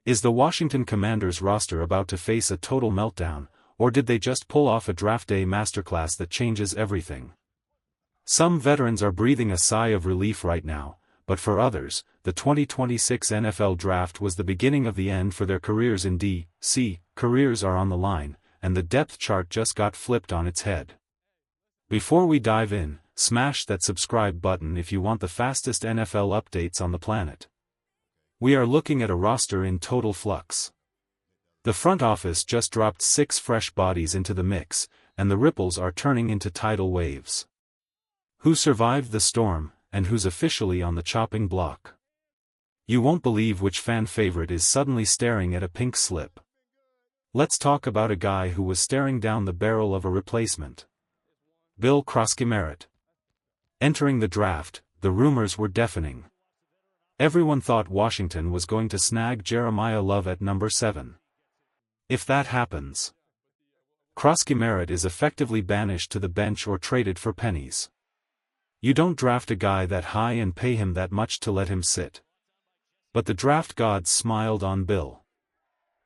Is the Washington Commanders roster about to face a total meltdown, or did they just pull off a draft day masterclass that changes everything? Some veterans are breathing a sigh of relief right now, but for others, the 2026 NFL Draft was the beginning of the end for their careers in D.C. Careers are on the line, and the depth chart just got flipped on its head. Before we dive in, smash that subscribe button if you want the fastest NFL updates on the planet. We are looking at a roster in total flux. The front office just dropped 6 fresh bodies into the mix, and the ripples are turning into tidal waves. Who survived the storm, and who's officially on the chopping block? You won't believe which fan favorite is suddenly staring at a pink slip. Let's talk about a guy who was staring down the barrel of a replacement. Bill Crosky-Merritt. Entering the draft, the rumors were deafening. Everyone thought Washington was going to snag Jeremiah Love at number 7. If that happens, Crosky-Merritt is effectively banished to the bench or traded for pennies. You don't draft a guy that high and pay him that much to let him sit. But the draft gods smiled on Bill.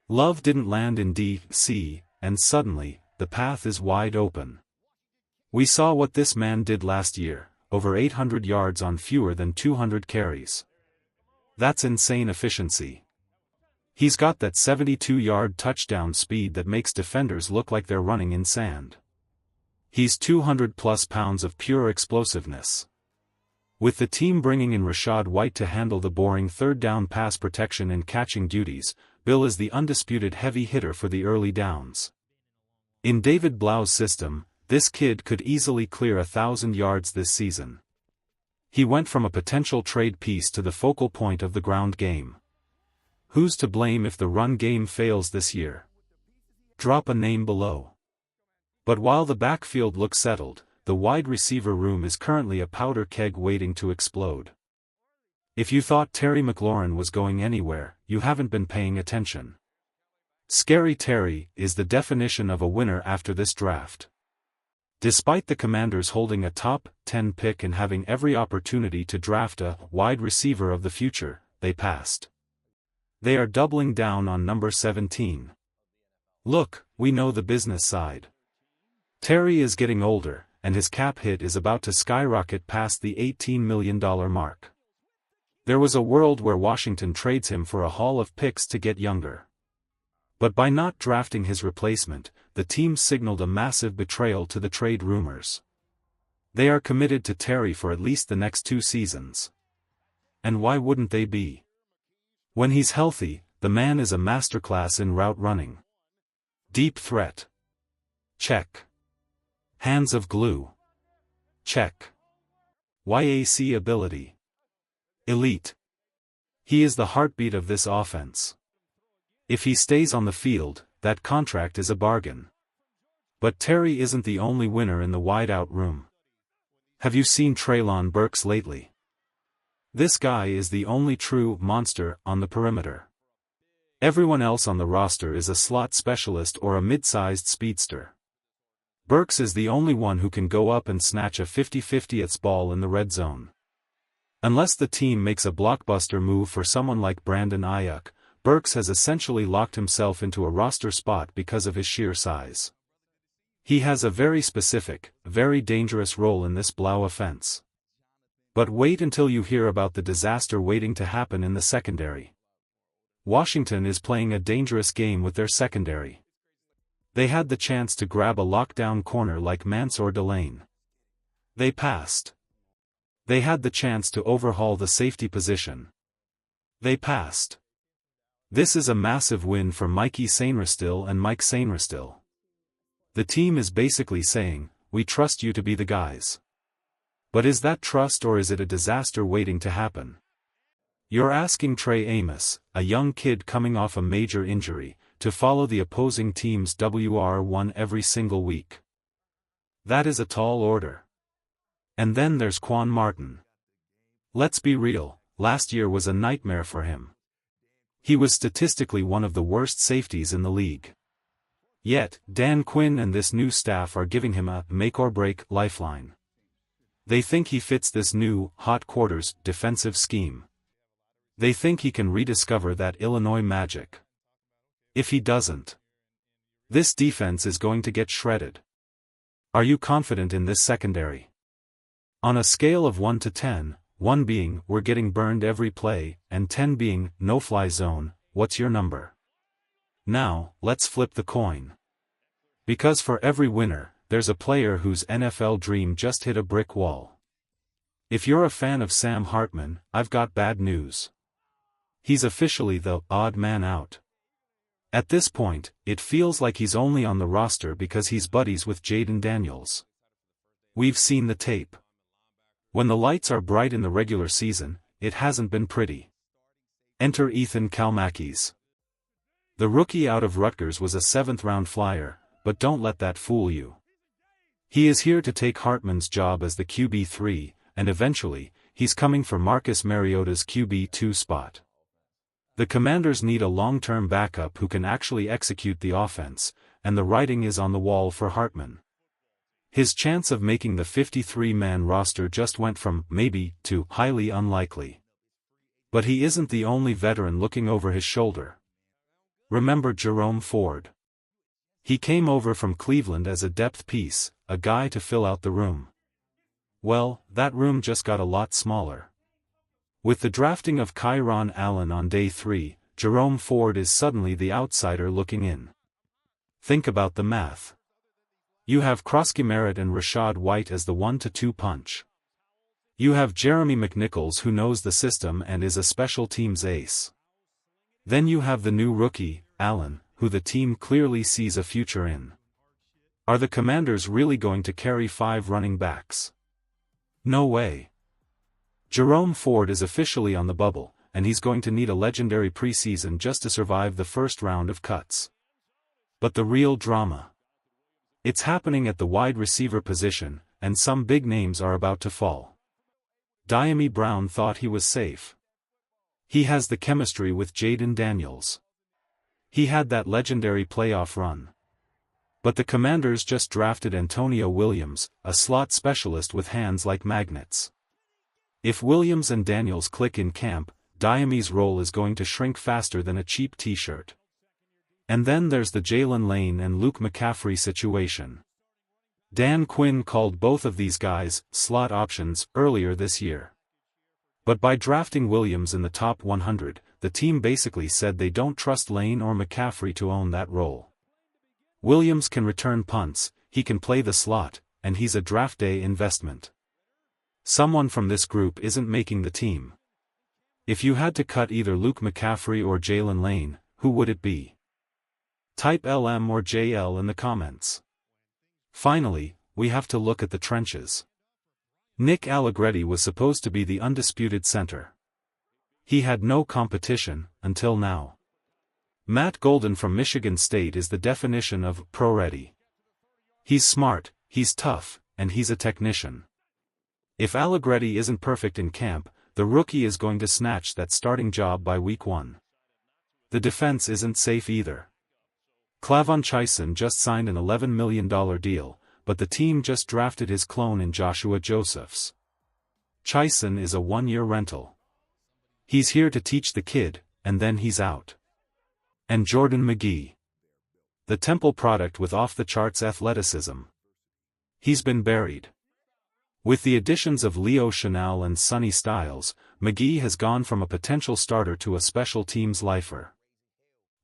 Love didn't land in D.C., and suddenly, the path is wide open. We saw what this man did last year, over 800 yards on fewer than 200 carries. That's insane efficiency. He's got that 72-yard touchdown speed that makes defenders look like they're running in sand. He's 200-plus pounds of pure explosiveness. With the team bringing in Rachaad White to handle the boring third-down pass protection and catching duties, Bill is the undisputed heavy hitter for the early downs. In David Blau's system, this kid could easily clear 1,000 yards this season. He went from a potential trade piece to the focal point of the ground game. Who's to blame if the run game fails this year? Drop a name below. But while the backfield looks settled, the wide receiver room is currently a powder keg waiting to explode. If you thought Terry McLaurin was going anywhere, you haven't been paying attention. Scary Terry is the definition of a winner after this draft. Despite the Commanders holding a top 10 pick and having every opportunity to draft a wide receiver of the future, they passed. They are doubling down on number 17. Look, we know the business side. Terry is getting older, and his cap hit is about to skyrocket past the $18 million mark. There was a world where Washington trades him for a haul of picks to get younger. But by not drafting his replacement, the team signaled a massive betrayal to the trade rumors. They are committed to Terry for at least the next 2 seasons. And why wouldn't they be? When he's healthy, the man is a masterclass in route running. Deep threat. Check. Hands of glue. Check. YAC ability. Elite. He is the heartbeat of this offense. If he stays on the field, that contract is a bargain. But Terry isn't the only winner in the wideout room. Have you seen Treylon Burks lately? This guy is the only true monster on the perimeter. Everyone else on the roster is a slot specialist or a mid-sized speedster. Burks is the only one who can go up and snatch a 50-50 ball in the red zone. Unless the team makes a blockbuster move for someone like Brandon Ayuk, Burks has essentially locked himself into a roster spot because of his sheer size. He has a very specific, very dangerous role in this Blau offense. But wait until you hear about the disaster waiting to happen in the secondary. Washington is playing a dangerous game with their secondary. They had the chance to grab a lockdown corner like Mansour Delane. They passed. They had the chance to overhaul the safety position. They passed. This is a massive win for Mikey Sainristil and Mike Sainristil. The team is basically saying, we trust you to be the guys. But is that trust or is it a disaster waiting to happen? You're asking Trey Amos, a young kid coming off a major injury, to follow the opposing team's WR1 every single week. That is a tall order. And then there's Quan Martin. Let's be real, last year was a nightmare for him. He was statistically one of the worst safeties in the league. Yet, Dan Quinn and this new staff are giving him a make-or-break lifeline. They think he fits this new, hot quarters, defensive scheme. They think he can rediscover that Illinois magic. If he doesn't, this defense is going to get shredded. Are you confident in this secondary? On a scale of 1 to 10, 1 being we're getting burned every play, and 10 being no-fly zone, what's your number? Now, let's flip the coin. Because for every winner, there's a player whose NFL dream just hit a brick wall. If you're a fan of Sam Hartman, I've got bad news. He's officially the odd man out. At this point, it feels like he's only on the roster because he's buddies with Jayden Daniels. We've seen the tape. When the lights are bright in the regular season, it hasn't been pretty. Enter Ethan Cal-Mackis. The rookie out of Rutgers was a 7th-round flyer, but don't let that fool you. He is here to take Hartman's job as the QB3, and eventually, he's coming for Marcus Mariota's QB2 spot. The Commanders need a long-term backup who can actually execute the offense, and the writing is on the wall for Hartman. His chance of making the 53-man roster just went from maybe to highly unlikely. But he isn't the only veteran looking over his shoulder. Remember Jerome Ford? He came over from Cleveland as a depth piece, a guy to fill out the room. Well, that room just got a lot smaller. With the drafting of Kyron Allen on day 3, Jerome Ford is suddenly the outsider looking in. Think about the math. You have Crosky-Merritt and Rachaad White as the 1-2 punch. You have Jeremy McNichols who knows the system and is a special teams ace. Then you have the new rookie, Allen, who the team clearly sees a future in. Are the Commanders really going to carry 5 running backs? No way. Jerome Ford is officially on the bubble, and he's going to need a legendary preseason just to survive the first round of cuts. But the real drama. It's happening at the wide receiver position, and some big names are about to fall. Dyami Brown thought he was safe. He has the chemistry with Jayden Daniels. He had that legendary playoff run. But the Commanders just drafted Antonio Williams, a slot specialist with hands like magnets. If Williams and Daniels click in camp, Dyami's role is going to shrink faster than a cheap t-shirt. And then there's the Jalen Lane and Luke McCaffrey situation. Dan Quinn called both of these guys slot options earlier this year. But by drafting Williams in the top 100, the team basically said they don't trust Lane or McCaffrey to own that role. Williams can return punts, he can play the slot, and he's a draft day investment. Someone from this group isn't making the team. If you had to cut either Luke McCaffrey or Jalen Lane, who would it be? Type LM or JL in the comments. Finally, we have to look at the trenches. Nick Allegretti was supposed to be the undisputed center. He had no competition, until now. Matt Golden from Michigan State is the definition of pro-ready. He's smart, he's tough, and he's a technician. If Allegretti isn't perfect in camp, the rookie is going to snatch that starting job by week 1. The defense isn't safe either. Clavon Chaisson just signed an $11 million deal, but the team just drafted his clone in Joshua Josephs. Chaisson is a 1-year rental. He's here to teach the kid, and then he's out. And Jordan McGee. The Temple product with off-the-charts athleticism. He's been buried. With the additions of Leo Chenal and Sonny Styles, McGee has gone from a potential starter to a special teams lifer.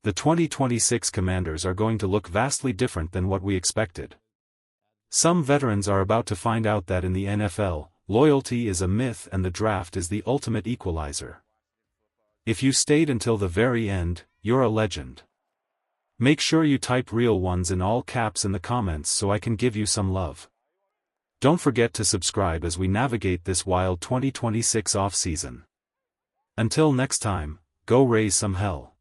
The 2026 Commanders are going to look vastly different than what we expected. Some veterans are about to find out that in the NFL, loyalty is a myth and the draft is the ultimate equalizer. If you stayed until the very end, you're a legend. Make sure you type real ones in all caps in the comments so I can give you some love. Don't forget to subscribe as we navigate this wild 2026 off-season. Until next time, go raise some hell.